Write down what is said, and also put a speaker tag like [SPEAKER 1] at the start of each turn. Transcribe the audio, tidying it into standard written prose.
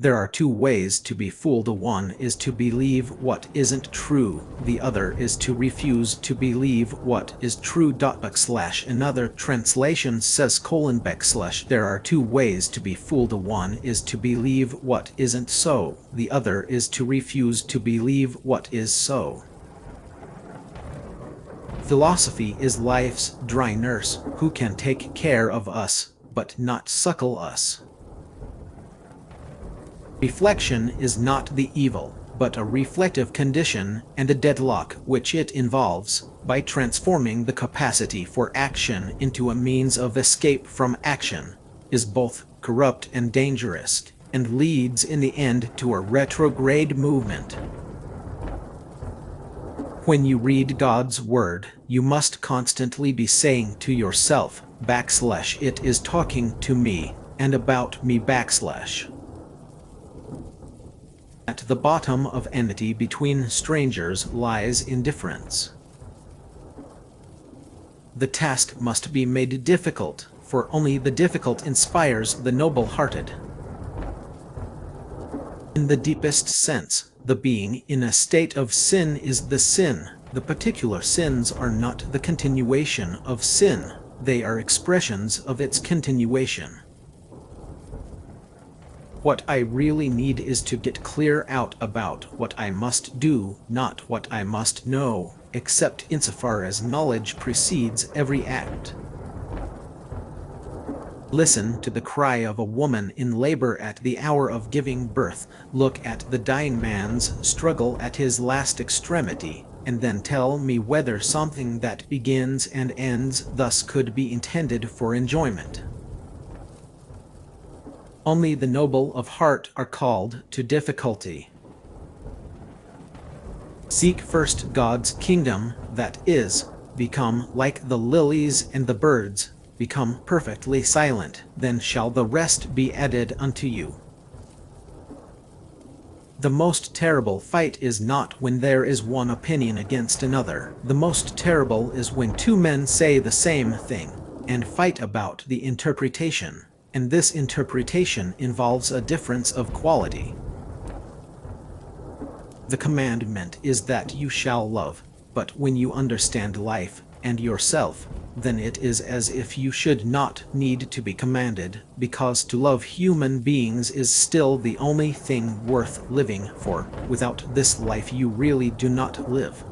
[SPEAKER 1] There are two ways to be fooled. One is to believe what isn't true. The other is to refuse to believe what is true. Another translation says : there are two ways to be fooled. One is to believe what isn't so. The other is to refuse to believe what is so. Philosophy is life's dry nurse who can take care of us, but not suckle us. Reflection is not the evil, but a reflective condition and a deadlock which it involves, by transforming the capacity for action into a means of escape from action, is both corrupt and dangerous, and leads in the end to a retrograde movement. When you read God's Word, you must constantly be saying to yourself, /it is talking to me, and about me /. At the bottom of enmity between strangers lies indifference. The task must be made difficult, for only the difficult inspires the noble-hearted. In the deepest sense, the being in a state of sin is the sin. The particular sins are not the continuation of sin, they are expressions of its continuation. What I really need is to get clear out about what I must do, not what I must know, except insofar as knowledge precedes every act. Listen to the cry of a woman in labor at the hour of giving birth. Look at the dying man's struggle at his last extremity, and then tell me whether something that begins and ends thus could be intended for enjoyment. Only the noble of heart are called to difficulty. Seek first God's kingdom, that is, become like the lilies and the birds, become perfectly silent, then shall the rest be added unto you. The most terrible fight is not when there is one opinion against another. The most terrible is when two men say the same thing, and fight about the interpretation, and this interpretation involves a difference of quality. The commandment is that you shall love, but when you understand life and yourself, then it is as if you should not need to be commanded, because to love human beings is still the only thing worth living for. Without this life you really do not live.